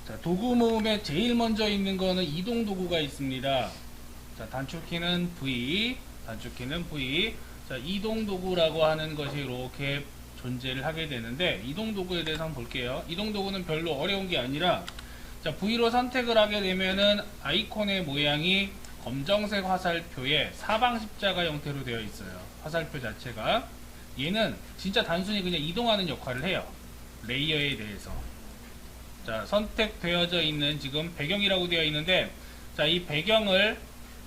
자, 도구 모음에 제일 먼저 있는 거는 이동 도구가 있습니다. 자, 단축키는 V, 단축키는 V. 자, 이동 도구라고 하는 것이 이렇게 존재를 하게 되는데, 이동 도구에 대해서 한번 볼게요. 이동 도구는 별로 어려운 게 아니라, 자, V로 선택을 하게 되면은 아이콘의 모양이 검정색 화살표에 사방 십자가 형태로 되어 있어요. 화살표 자체가. 얘는 진짜 단순히 그냥 이동하는 역할을 해요. 레이어에 대해서. 자, 선택되어져 있는 지금 배경이라고 되어 있는데, 자, 이 배경을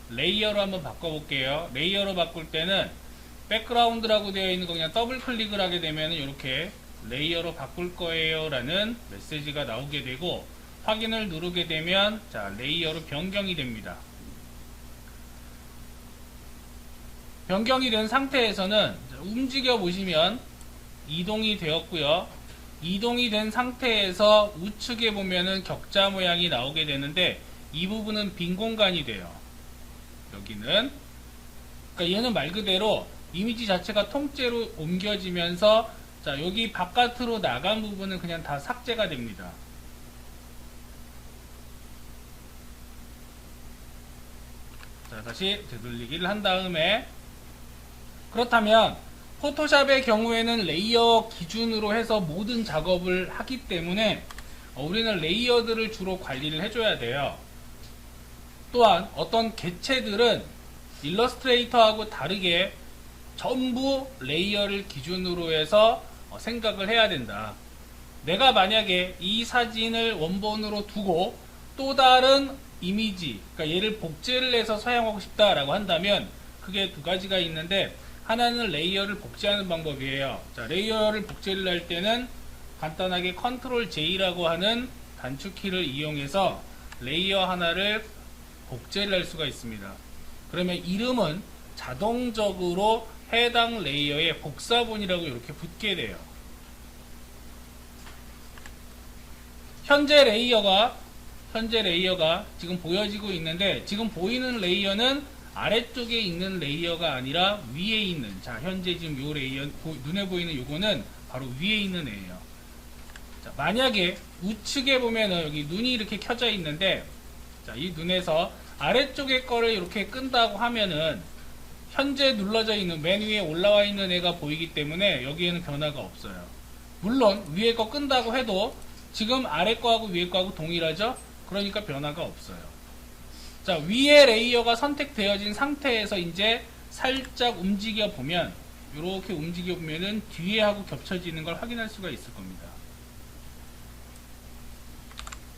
레이어로 한번 바꿔볼게요. 레이어로 바꿀 때는 백그라운드라고 되어 있는 거 그냥 더블 클릭을 하게 되면 이렇게 레이어로 바꿀 거예요 라는 메시지가 나오게 되고, 확인을 누르게 되면 자, 레이어로 변경이 됩니다. 변경이 된 상태에서는 움직여 보시면 이동이 되었고요. 이동이 된 상태에서 우측에 보면은 격자 모양이 나오게 되는데, 이 부분은 빈 공간이 돼요. 여기는. 그러니까 얘는 말 그대로 이미지 자체가 통째로 옮겨지면서, 자, 여기 바깥으로 나간 부분은 그냥 다 삭제가 됩니다. 자, 다시 되돌리기를 한 다음에, 그렇다면 포토샵의 경우에는 레이어 기준으로 해서 모든 작업을 하기 때문에 우리는 레이어들을 주로 관리를 해줘야 돼요. 또한 어떤 객체들은 일러스트레이터하고 다르게 전부 레이어를 기준으로 해서 생각을 해야 된다. 내가 만약에 이 사진을 원본으로 두고 또 다른 이미지, 그러니까 얘를 복제를 해서 사용하고 싶다라고 한다면 그게 두 가지가 있는데, 하나는 레이어를 복제하는 방법이에요. 자, 레이어를 복제를 할 때는 간단하게 컨트롤 J라고 하는 단축키를 이용해서 레이어 하나를 복제를 할 수가 있습니다. 그러면 이름은 자동적으로 해당 레이어의 복사본이라고 이렇게 붙게 돼요. 현재 레이어가 지금 보여지고 있는데, 지금 보이는 레이어는 아래쪽에 있는 레이어가 아니라 위에 있는, 자, 현재 지금 요 레이어, 눈에 보이는 요거는 바로 위에 있는 애예요. 자, 만약에 우측에 보면은 여기 눈이 이렇게 켜져 있는데, 자, 이 눈에서 아래쪽에 거를 이렇게 끈다고 하면은 현재 눌러져 있는 맨 위에 올라와 있는 애가 보이기 때문에 여기에는 변화가 없어요. 물론 위에 거 끈다고 해도 지금 아래 거하고 위에 거하고 동일하죠? 그러니까 변화가 없어요. 자, 위에 레이어가 선택되어진 상태에서 이제 살짝 움직여 보면, 이렇게 움직여 보면은 뒤에 하고 겹쳐지는 걸 확인할 수가 있을 겁니다.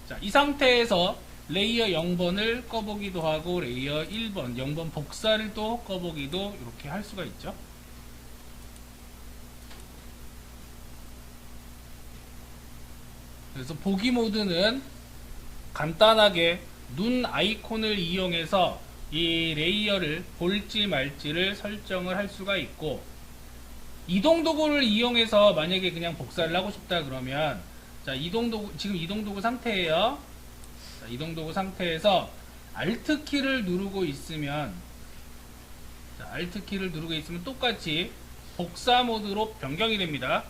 자, 이 상태에서 레이어 0번을 꺼보기도 하고, 레이어 1번, 0번 복사를 또 꺼보기도 이렇게 할 수가 있죠. 그래서 보기 모드는 간단하게 눈 아이콘을 이용해서 이 레이어를 볼지 말지를 설정을 할 수가 있고, 이동 도구를 이용해서 만약에 그냥 복사를 하고 싶다 그러면, 자, 지금 이동 도구 상태예요. 자, 이동 도구 상태에서 Alt 키를 누르고 있으면, 자, Alt 키를 누르고 있으면 똑같이 복사 모드로 변경이 됩니다.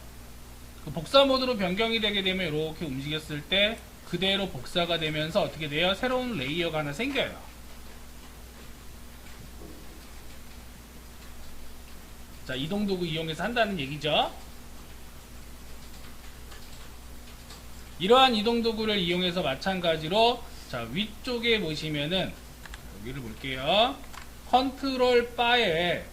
그 복사 모드로 변경이 되게 되면 이렇게 움직였을 때 그대로 복사가 되면서 어떻게 돼요? 새로운 레이어가 하나 생겨요. 자, 이동 도구 이용해서 한다는 얘기죠. 이러한 이동 도구를 이용해서 마찬가지로, 자, 위쪽에 보시면은 여기를 볼게요. 컨트롤 바에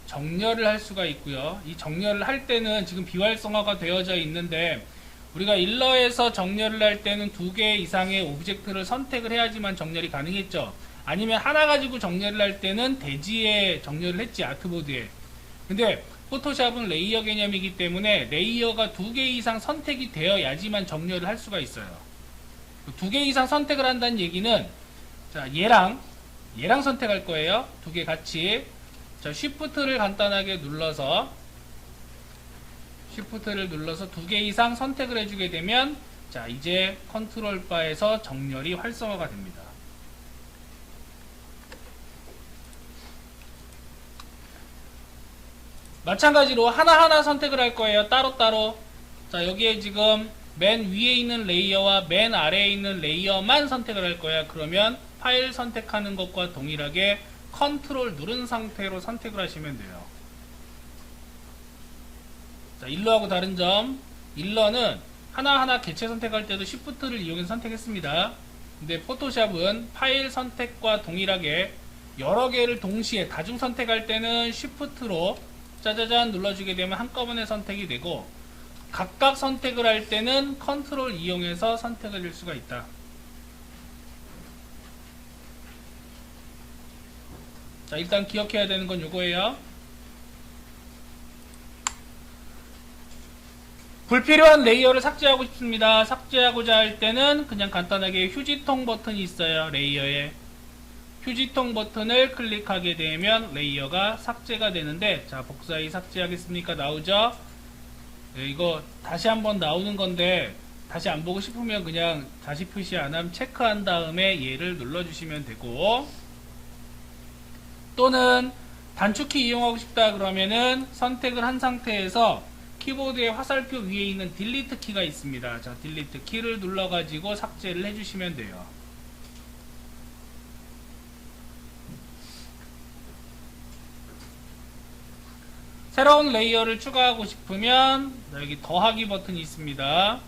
정렬을 할 수가 있고요. 이 정렬을 할 때는 지금 비활성화가 되어져 있는데, 우리가 일러에서 정렬을 할 때는 2개 이상의 오브젝트를 선택을 해야지만 정렬이 가능했죠. 아니면 하나 가지고 정렬을 할 때는 대지에 정렬을 했지, 아트보드에. 근데 포토샵은 레이어 개념이기 때문에 레이어가 2개 이상 선택이 되어야지만 정렬을 할 수가 있어요. 2개 이상 선택을 한다는 얘기는, 자, 얘랑 선택할 거예요. 2개 같이. 자, 쉬프트를 간단하게 눌러서 2개 이상 선택을 해주게 되면, 자, 이제 컨트롤 바에서 정렬이 활성화가 됩니다. 마찬가지로 하나하나 선택을 할 거예요. 따로따로. 자, 여기에 지금 맨 위에 있는 레이어와 맨 아래에 있는 레이어만 선택을 할 거야. 그러면 파일 선택하는 것과 동일하게 컨트롤 누른 상태로 선택을 하시면 돼요. 자, 일러하고 다른 점, 일러는 하나하나 개체 선택할 때도 Shift를 이용해서 선택했습니다. 근데 포토샵은 파일 선택과 동일하게 여러 개를 동시에 다중 선택할 때는 Shift로 짜자잔 눌러주게 되면 한꺼번에 선택이 되고, 각각 선택을 할 때는 컨트롤 이용해서 선택을 할 수가 있다. 자, 일단 기억해야 되는 건 요거예요. 불필요한 레이어를 삭제하고 싶습니다. 삭제하고자 할 때는 그냥 간단하게 휴지통 버튼이 있어요. 레이어에 휴지통 버튼을 클릭하게 되면 레이어가 삭제가 되는데, 자, 복사히 삭제하겠습니까? 나오죠? 네, 이거 다시 한번 나오는 건데 다시 안 보고 싶으면 그냥 다시 표시 안 하면 체크한 다음에 얘를 눌러주시면 되고, 또는 단축키 이용하고 싶다 그러면은 선택을 한 상태에서 키보드의 화살표 위에 있는 딜리트 키가 있습니다. 자, 딜리트 키를 눌러가지고 삭제를 해주시면 돼요. 새로운 레이어를 추가하고 싶으면 여기 더하기 버튼이 있습니다.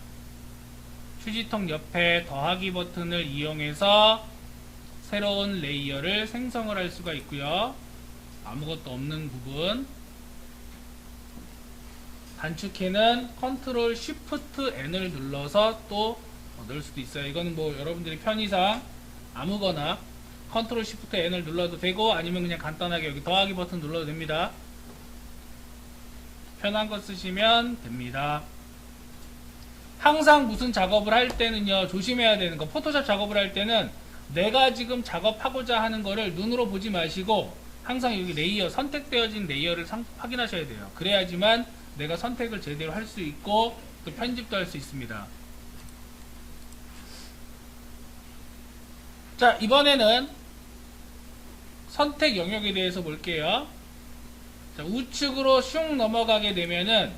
휴지통 옆에 더하기 버튼을 이용해서 새로운 레이어를 생성을 할 수가 있고요. 아무것도 없는 부분, 단축키는 컨트롤 쉬프트 N을 눌러서 또 넣을 수도 있어요. 이거는 뭐 여러분들이 편의상 아무거나 컨트롤 쉬프트 N을 눌러도 되고, 아니면 그냥 간단하게 여기 더하기 버튼 눌러도 됩니다. 편한 거 쓰시면 됩니다. 항상 무슨 작업을 할 때는요, 조심해야 되는 거, 포토샵 작업을 할 때는 내가 지금 작업하고자 하는 거를 눈으로 보지 마시고 항상 여기 레이어, 선택되어진 레이어를 확인하셔야 돼요. 그래야지만 내가 선택을 제대로 할 수 있고 또 편집도 할 수 있습니다. 자, 이번에는 선택 영역에 대해서 볼게요. 자, 우측으로 슝 넘어가게 되면은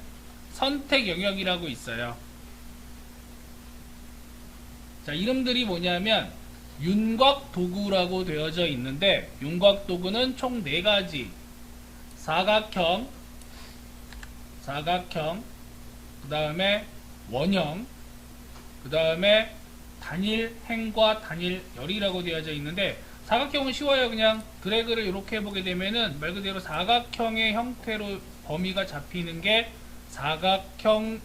선택 영역이라고 있어요. 자, 이름들이 뭐냐면 윤곽 도구라고 되어져 있는데, 윤곽 도구는 총 4가지. 사각형, 그 다음에 원형, 그 다음에 단일행과 단일열이라고 되어져 있는데, 사각형은 쉬워요. 그냥 드래그를 이렇게 해보게 되면은 말 그대로 사각형의 형태로 범위가 잡히는 게 사각형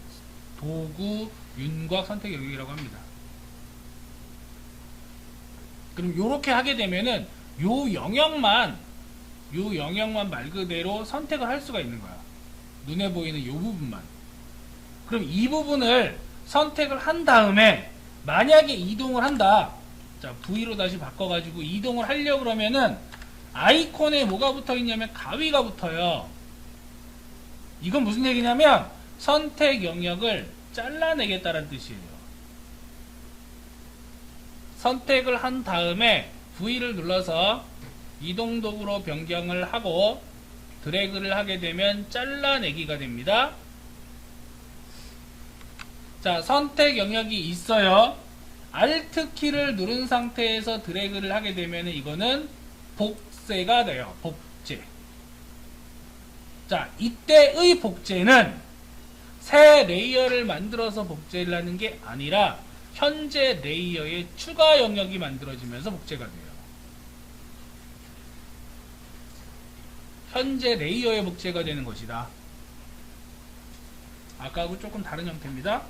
도구 윤곽 선택 영역이라고 합니다. 그럼 요렇게 하게 되면은 요 영역만 말 그대로 선택을 할 수가 있는 거야. 눈에 보이는 요 부분만. 그럼 이 부분을 선택을 한 다음에 만약에 이동을 한다. 자, V로 다시 바꿔가지고 이동을 하려고 그러면은 아이콘에 뭐가 붙어 있냐면 가위가 붙어요. 이건 무슨 얘기냐면 선택 영역을 잘라내겠다는 뜻이에요. 선택을 한 다음에 V를 눌러서 이동 도구로 변경을 하고 드래그를 하게 되면 잘라내기가 됩니다. 자, 선택 영역이 있어요. Alt 키를 누른 상태에서 드래그를 하게 되면 이거는 복제가 돼요. 복제. 자, 이때의 복제는 새 레이어를 만들어서 복제를 하는 게 아니라 현재 레이어의 추가 영역이 만들어지면서 복제가 돼요. 현재 레이어의 복제가 되는 것이다. 아까하고 조금 다른 형태입니다.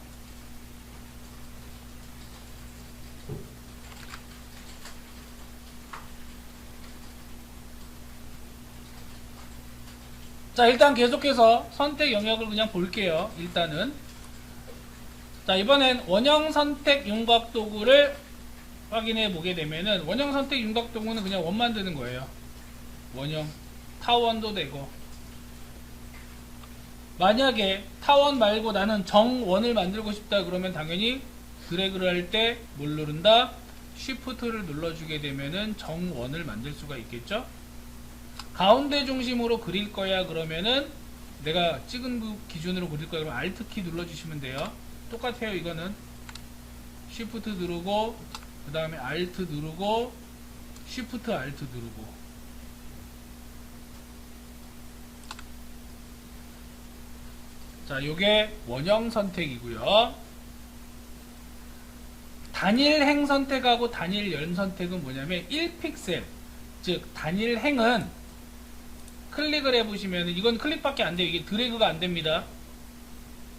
자, 일단 계속해서 선택 영역을 그냥 볼게요. 일단은 자, 이번엔 원형 선택 윤곽 도구를 확인해 보게 되면은 원형 선택 윤곽 도구는 그냥 원 만드는 거예요. 원형 타원도 되고, 만약에 타원 말고 나는 정원을 만들고 싶다 그러면 당연히 드래그를 할 때 뭘 누른다? 쉬프트를 눌러주게 되면은 정원을 만들 수가 있겠죠. 가운데 중심으로 그릴 거야 그러면은 내가 찍은 그 기준으로 그릴 거야 그러면 Alt 키 눌러주시면 돼요. 똑같아요. 이거는 Shift 누르고 그 다음에 Alt 누르고 Shift Alt 누르고. 자, 요게 원형 선택이고요. 단일행 선택하고 단일연 선택은 뭐냐면 1픽셀, 즉 단일행은 클릭을 해보시면 이건 클릭밖에 안 돼요. 이게 드래그가 안 됩니다.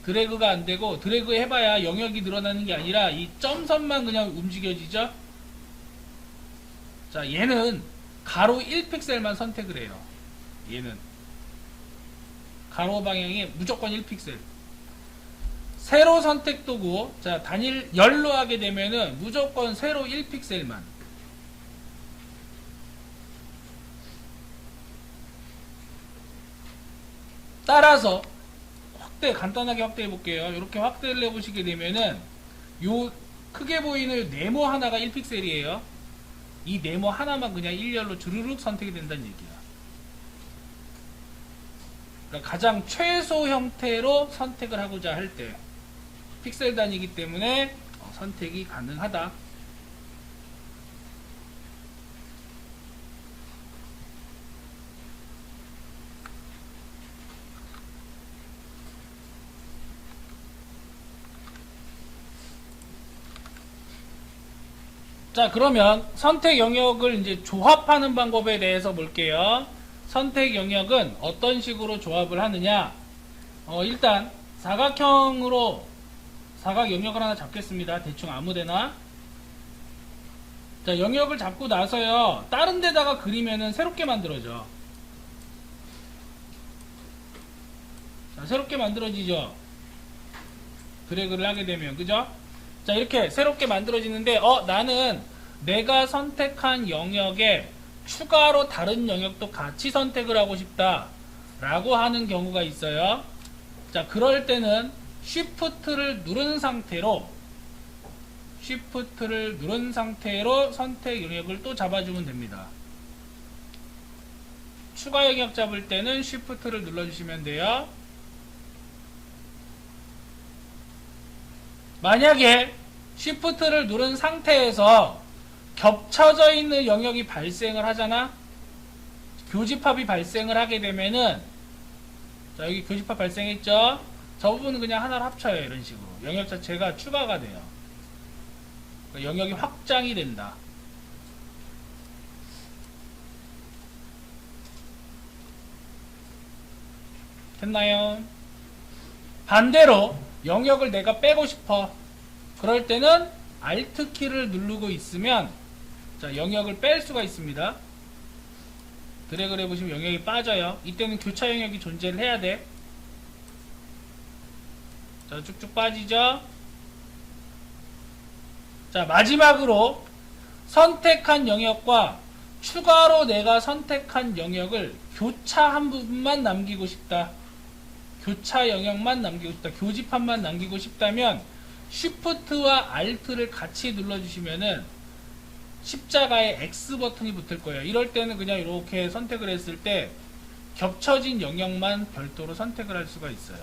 드래그가 안 되고, 드래그 해봐야 영역이 늘어나는 게 아니라 이 점선만 그냥 움직여지죠. 자, 얘는 가로 1픽셀만 선택을 해요. 얘는 가로 방향이 무조건 1픽셀. 세로 선택도고, 자, 단일 열로 하게 되면은 무조건 세로 1픽셀만. 따라서 확대, 간단하게 확대해 볼게요. 이렇게 확대를 해 보시게 되면은 요 크게 보이는 네모 하나가 1픽셀이에요. 이 네모 하나만 그냥 일렬로 주르륵 선택이 된다는 얘기야. 그러니까 가장 최소 형태로 선택을 하고자 할 때 픽셀 단위이기 때문에 선택이 가능하다. 자, 그러면 선택 영역을 이제 조합하는 방법에 대해서 볼게요. 선택 영역은 어떤 식으로 조합을 하느냐. 일단 사각형으로 사각 영역을 하나 잡겠습니다. 대충 아무데나. 자, 영역을 잡고 나서요, 다른 데다가 그리면은 새롭게 만들어져. 자, 새롭게 만들어지죠. 드래그를 하게 되면, 그죠? 자, 이렇게 새롭게 만들어지는데, 나는 내가 선택한 영역에 추가로 다른 영역도 같이 선택을 하고 싶다 라고 하는 경우가 있어요. 자, 그럴 때는 Shift를 누른 상태로 선택 영역을 또 잡아주면 됩니다. 추가 영역 잡을 때는 Shift를 눌러주시면 돼요. 만약에 Shift를 누른 상태에서 겹쳐져 있는 영역이 발생을 하잖아. 교집합이 발생을 하게 되면은, 자, 여기 교집합 발생했죠. 저 부분은 그냥 하나로 합쳐요. 이런 식으로 영역 자체가 추가가 돼요. 그러니까 영역이 확장이 된다. 됐나요? 반대로 영역을 내가 빼고 싶어. 그럴 때는 Alt 키를 누르고 있으면, 자, 영역을 뺄 수가 있습니다. 드래그를 해보시면 영역이 빠져요. 이때는 교차 영역이 존재를 해야 돼. 자, 쭉쭉 빠지죠. 자, 마지막으로 선택한 영역과 추가로 내가 선택한 영역을 교차한 부분만 남기고 싶다. 교차 영역만 남기고 싶다. 교집합만 남기고 싶다면 Shift와 Alt를 같이 눌러주시면은 십자가에 X 버튼이 붙을 거예요. 이럴 때는 그냥 이렇게 선택을 했을 때 겹쳐진 영역만 별도로 선택을 할 수가 있어요.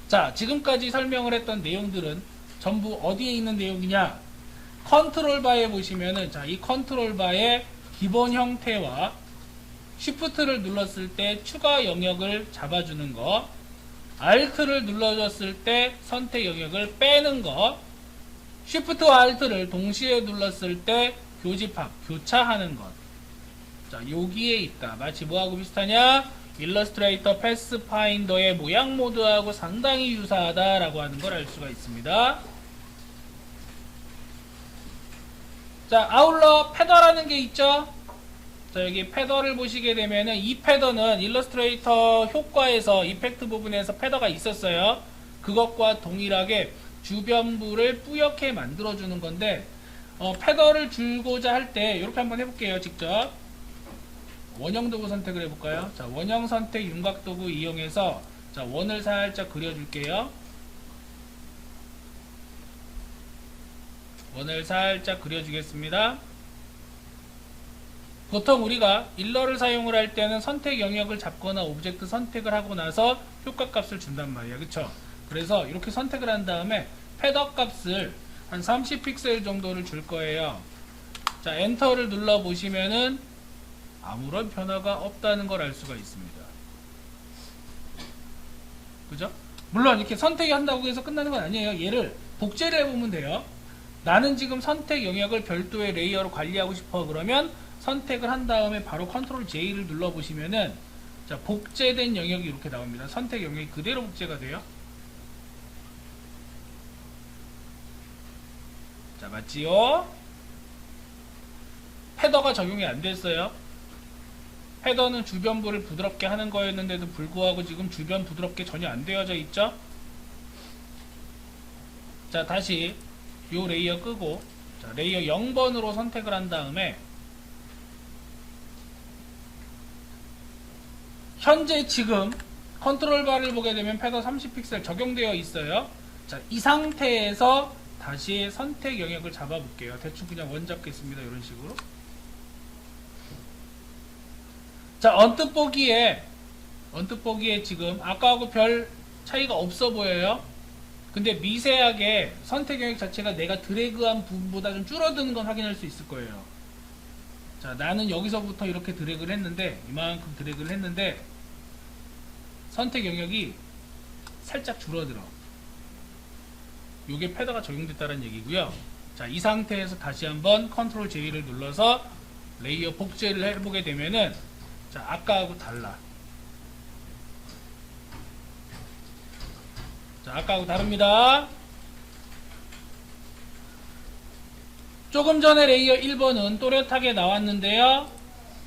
자, 지금까지 설명을 했던 내용들은 전부 어디에 있는 내용이냐? 컨트롤 바에 보시면은, 자, 이 컨트롤 바의 기본 형태와 Shift를 눌렀을 때 추가 영역을 잡아주는 거, Alt를 눌러줬을 때 선택 영역을 빼는 거, Shift와 Alt를 동시에 눌렀을 때 교집합, 교차하는 것. 자, 여기에 있다. 마치 뭐하고 비슷하냐? 일러스트레이터 패스파인더의 모양 모드하고 상당히 유사하다라고 하는 걸 알 수가 있습니다. 자, 아울러 패더라는 게 있죠? 자, 여기 패더를 보시게 되면은 이 패더는 일러스트레이터 효과에서 이펙트 부분에서 패더가 있었어요. 그것과 동일하게 주변부를 뿌옇게 만들어주는 건데, 패더를 줄고자 할 때 이렇게 한번 해볼게요. 직접 원형 도구 선택을 해볼까요? 자, 원형 선택 윤곽 도구 이용해서, 자, 원을 살짝 그려줄게요. 원을 살짝 그려주겠습니다. 보통 우리가 일러를 사용을 할 때는 선택 영역을 잡거나 오브젝트 선택을 하고 나서 효과 값을 준단 말이야. 그쵸? 그래서 이렇게 선택을 한 다음에 패더 값을 한 30픽셀 정도를 줄 거예요. 자, 엔터를 눌러 보시면은 아무런 변화가 없다는 걸 알 수가 있습니다. 그죠? 물론 이렇게 선택한다고 해서 끝나는 건 아니에요. 얘를 복제를 해보면 돼요. 나는 지금 선택 영역을 별도의 레이어로 관리하고 싶어. 그러면 선택을 한 다음에 바로 컨트롤 J를 눌러 보시면은 자, 복제된 영역이 이렇게 나옵니다. 선택 영역이 그대로 복제가 돼요. 자, 맞지요? 패더가 적용이 안 됐어요. 패더는 주변부를 부드럽게 하는 거였는데도 불구하고 지금 주변 부드럽게 전혀 안 되어져 있죠? 자, 다시 요 레이어 끄고 자, 레이어 0번으로 선택을 한 다음에 현재 지금 컨트롤 바를 보게 되면 패더 30픽셀 적용되어 있어요. 자, 이 상태에서 다시 선택 영역을 잡아 볼게요. 대충 그냥 원 잡겠습니다. 이런 식으로. 자, 언뜻 보기에 지금 아까하고 별 차이가 없어 보여요. 근데 미세하게 선택 영역 자체가 내가 드래그한 부분보다 좀 줄어드는 건 확인할 수 있을 거예요. 자, 나는 여기서부터 이렇게 드래그를 했는데, 이만큼 드래그를 했는데 선택 영역이 살짝 줄어들어. 요게 패더가 적용됐다는 얘기고요. 자, 이 상태에서 다시 한번 컨트롤 J를 눌러서 레이어 복제를 해보게 되면은 자, 아까하고 달라. 자, 아까하고 다릅니다. 조금 전에 레이어 1번은 또렷하게 나왔는데요.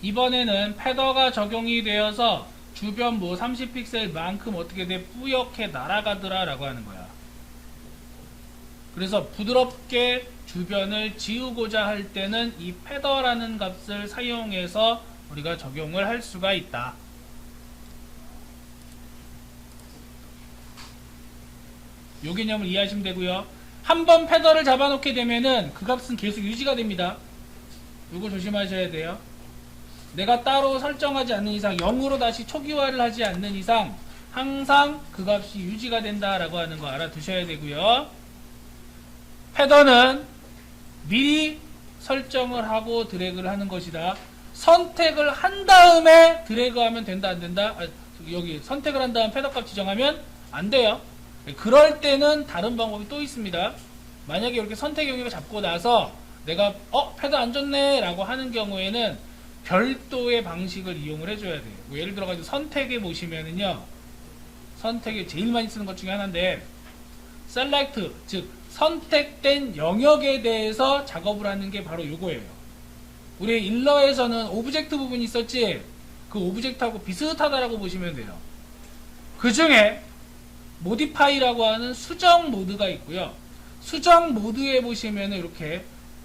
이번에는 패더가 적용이 되어서 주변부 30픽셀만큼 어떻게 돼? 뿌옇게 날아가더라 라고 하는 거야. 그래서 부드럽게 주변을 지우고자 할 때는 이 패더라는 값을 사용해서 우리가 적용을 할 수가 있다. 요 개념을 이해하시면 되고요. 한번 패더를 잡아놓게 되면은 그 값은 계속 유지가 됩니다. 요거 조심하셔야 돼요. 내가 따로 설정하지 않는 이상, 0으로 다시 초기화를 하지 않는 이상 항상 그 값이 유지가 된다라고 하는 거 알아두셔야 되고요. 패더는 미리 설정을 하고 드래그를 하는 것이다. 선택을 한 다음에 드래그하면 된다 안 된다? 여기 선택을 한 다음 패더값 지정하면 안 돼요. 그럴 때는 다른 방법이 또 있습니다. 만약에 이렇게 선택 영역을 잡고 나서 내가 패더 안 좋네 라고 하는 경우에는 별도의 방식을 이용을 해줘야 돼요. 뭐 예를 들어가지고 선택에 보시면은요, 선택에 제일 많이 쓰는 것 중에 하나인데 select, 즉 선택된 영역에 대해서 작업을 하는 게 바로 요거예요. 우리 일러에서는 오브젝트 부분이 있었지, 그 오브젝트하고 비슷하다라고 보시면 돼요. 그 중에 모디파이라고 하는 수정 모드가 있고요. 수정 모드에 보시면 이렇게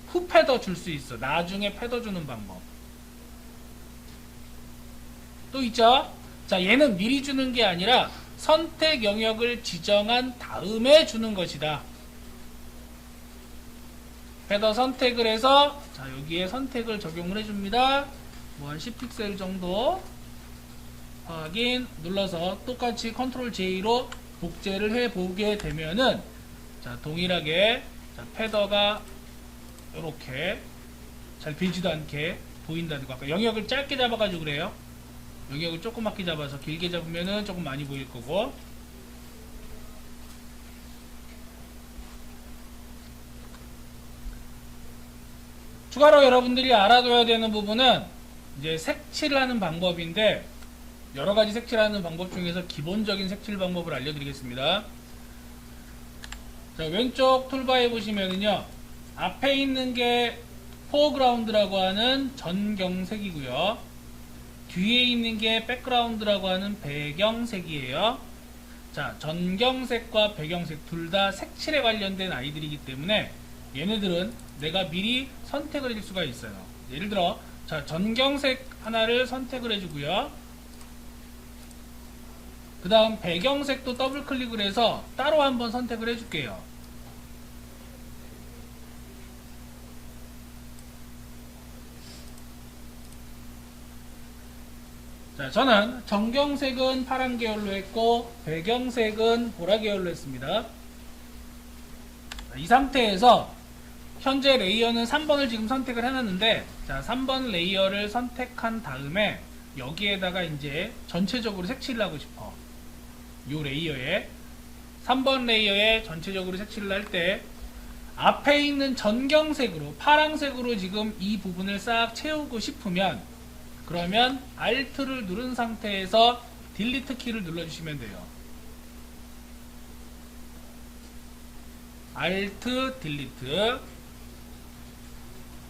후 패더 줄 수 있어. 나중에 패더 주는 방법 또 있죠. 자, 얘는 미리 주는 게 아니라 선택 영역을 지정한 다음에 주는 것이다. 패더 선택을 해서 자, 여기에 선택을 적용을 해줍니다. 뭐 한 10픽셀 정도 확인 눌러서 똑같이 컨트롤 J로 복제를 해보게 되면은 자, 동일하게 자, 패더가 이렇게 잘 비지도 않게 보인다는 거. 아까 영역을 짧게 잡아가지고 그래요. 영역을 조그맣게 잡아서 길게 잡으면은 조금 많이 보일 거고. 추가로 여러분들이 알아둬야 되는 부분은 이제 색칠을 하는 방법인데, 여러가지 색칠하는 방법 중에서 기본적인 색칠 방법을 알려드리겠습니다. 자, 왼쪽 툴바에 보시면은요, 앞에 있는 게 포어그라운드라고 하는 전경색이고요, 뒤에 있는 게 백그라운드라고 하는 배경색이에요. 자, 전경색과 배경색 둘 다 색칠에 관련된 아이들이기 때문에 얘네들은 내가 미리 선택을 해줄 수가 있어요. 예를 들어 자, 전경색 하나를 선택을 해주고요, 그 다음 배경색도 더블 클릭을 해서 따로 한번 선택을 해줄게요. 자, 저는 정경색은 파란 계열로 했고 배경색은 보라 계열로 했습니다. 이 상태에서 현재 레이어는 3번을 지금 선택을 해놨는데, 자, 3번 레이어를 선택한 다음에 여기에다가 이제 전체적으로 색칠을 하고 싶어. 요 레이어에 3번 레이어에 전체적으로 색칠을 할 때 앞에 있는 전경색으로 파란색으로 지금 이 부분을 싹 채우고 싶으면, 그러면 Alt를 누른 상태에서 딜리트 키를 눌러주시면 돼요. Alt 딜리트.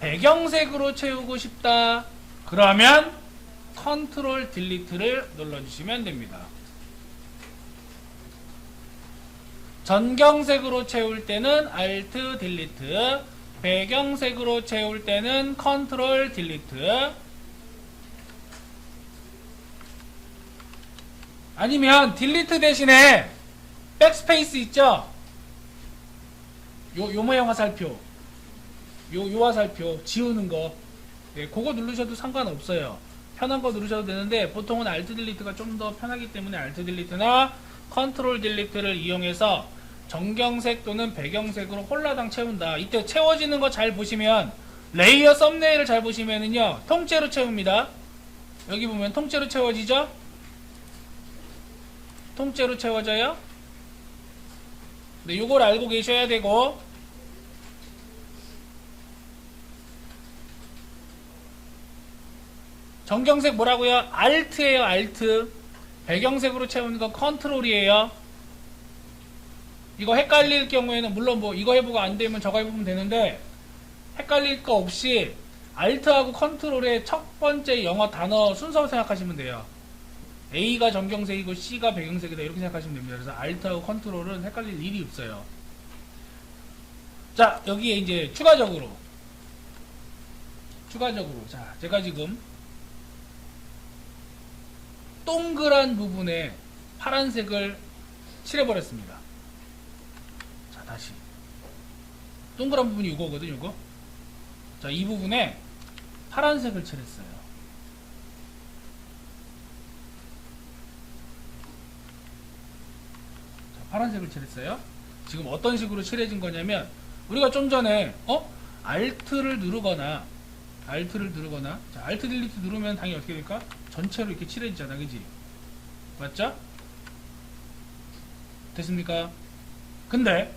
배경색으로 채우고 싶다. 그러면 컨트롤 딜리트를 눌러주시면 됩니다. 전경색으로 채울 때는 Alt 딜리트, 배경색으로 채울 때는 컨트롤 딜리트. 아니면 딜리트 대신에 백스페이스 있죠? 요 모양 화살표, 요 화살표 지우는 거, 네, 그거 누르셔도 상관없어요. 편한 거 누르셔도 되는데 보통은 Alt 딜리트가 좀 더 편하기 때문에 Alt 딜리트나 컨트롤 딜리트를 이용해서 정경색 또는 배경색으로 홀라당 채운다. 이때 채워지는 거 잘 보시면, 레이어 썸네일을 잘 보시면은요, 통째로 채웁니다. 여기 보면 통째로 채워지죠? 통째로 채워져요. 네, 요걸 알고 계셔야 되고, 정경색 뭐라고요? Alt예요, Alt. 배경색으로 채우는 건 컨트롤이에요. 이거 헷갈릴 경우에는 물론 뭐 이거 해보고 안 되면 저거 해보면 되는데, 헷갈릴 거 없이 Alt하고 컨트롤의 첫 번째 영어 단어 순서 생각하시면 돼요. A가 정경색이고 C가 배경색이다, 이렇게 생각하시면 됩니다. 그래서 Alt하고 컨트롤은 헷갈릴 일이 없어요. 자, 여기에 이제 추가적으로 자, 제가 지금 동그란 부분에 파란색을 칠해버렸습니다. 자, 다시 동그란 부분이 이거거든, 이거. 자, 이 부분에 파란색을 칠했어요. 자, 파란색을 칠했어요. 지금 어떤 식으로 칠해진 거냐면, 우리가 좀 전에 Alt를 누르거나 자, Alt 딜리트 누르면 당연히 어떻게 될까? 전체로 이렇게 칠해지잖아, 그지? 맞죠? 됐습니까? 근데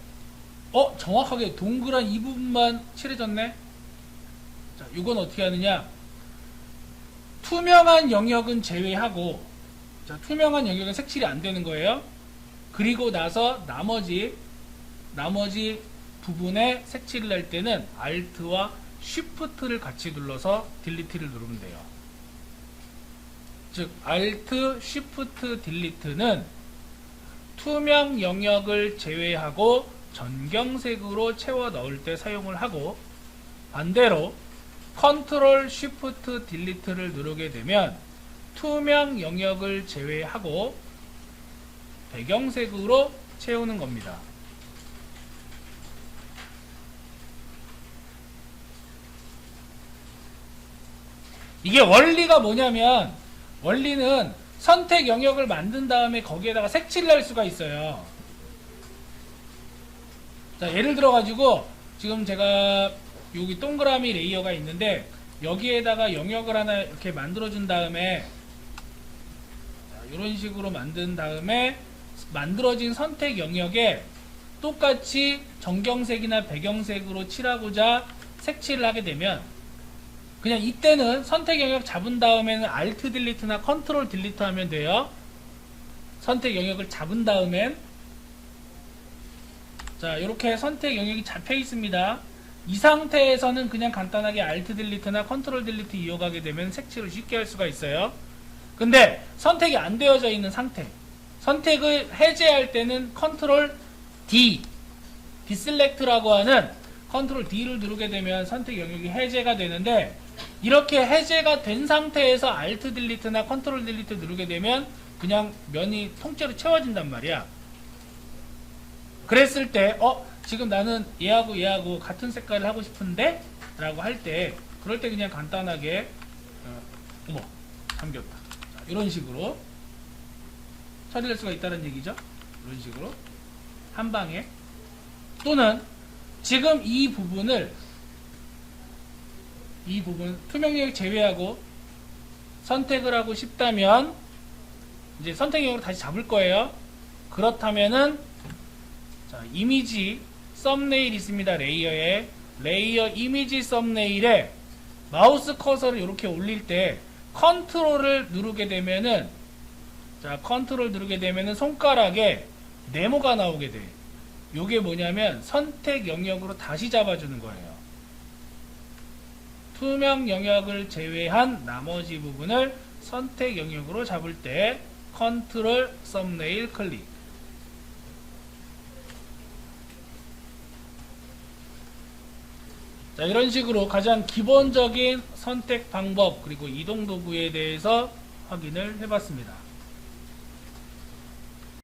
정확하게 동그란 이 부분만 칠해졌네. 자, 이건 어떻게 하느냐? 투명한 영역은 제외하고, 자, 투명한 영역은 색칠이 안 되는 거예요. 그리고 나서 나머지 부분에 색칠을 할 때는 Alt와 Shift를 같이 눌러서 딜리트를 누르면 돼요. 즉 Alt, Shift, 딜리트는 투명 영역을 제외하고 전경색으로 채워 넣을 때 사용을 하고, 반대로 Ctrl, Shift, 딜리트를 누르게 되면 투명 영역을 제외하고 배경색으로 채우는 겁니다. 이게 원리가 뭐냐면, 원리는 선택 영역을 만든 다음에 거기에다가 색칠을 할 수가 있어요. 자, 예를 들어 가지고 지금 제가 여기 동그라미 레이어가 있는데, 여기에다가 영역을 하나 이렇게 만들어 준 다음에, 이런 식으로 만든 다음에 만들어진 선택 영역에 똑같이 정경색이나 배경색으로 칠하고자 색칠을 하게 되면, 그냥 이때는 선택 영역 잡은 다음에는 Alt 딜리트나 컨트롤 딜리트 하면 돼요. 선택 영역을 잡은 다음엔, 자, 이렇게 선택 영역이 잡혀 있습니다. 이 상태에서는 그냥 간단하게 Alt 딜리트나 컨트롤 딜리트 이어가게 되면 색칠을 쉽게 할 수가 있어요. 근데 선택이 안 되어져 있는 상태, 선택을 해제할 때는 컨트롤 D, 디셀렉트라고 하는 컨트롤 D를 누르게 되면 선택 영역이 해제가 되는데, 이렇게 해제가 된 상태에서 Alt 딜리트나 컨트롤 딜리트 누르게 되면 그냥 면이 통째로 채워진단 말이야. 그랬을 때 지금 나는 얘하고 같은 색깔을 하고 싶은데? 라고 할 때, 그럴 때 그냥 간단하게 어머, 잠겼다. 자, 이런 식으로 처리할 수가 있다는 얘기죠. 이런 식으로 한 방에. 또는 지금 이 부분 투명 영역 제외하고 선택을 하고 싶다면 이제 선택 영역으로 다시 잡을 거예요. 그렇다면은 자, 이미지 썸네일 있습니다. 레이어에 레이어 이미지 썸네일에 마우스 커서를 이렇게 올릴 때 컨트롤을 누르게 되면은 손가락에 네모가 나오게 돼. 요게 뭐냐면 선택 영역으로 다시 잡아주는 거예요. 투명 영역을 제외한 나머지 부분을 선택 영역으로 잡을 때 컨트롤 썸네일 클릭. 자, 이런 식으로 가장 기본적인 선택 방법 그리고 이동 도구에 대해서 확인을 해봤습니다.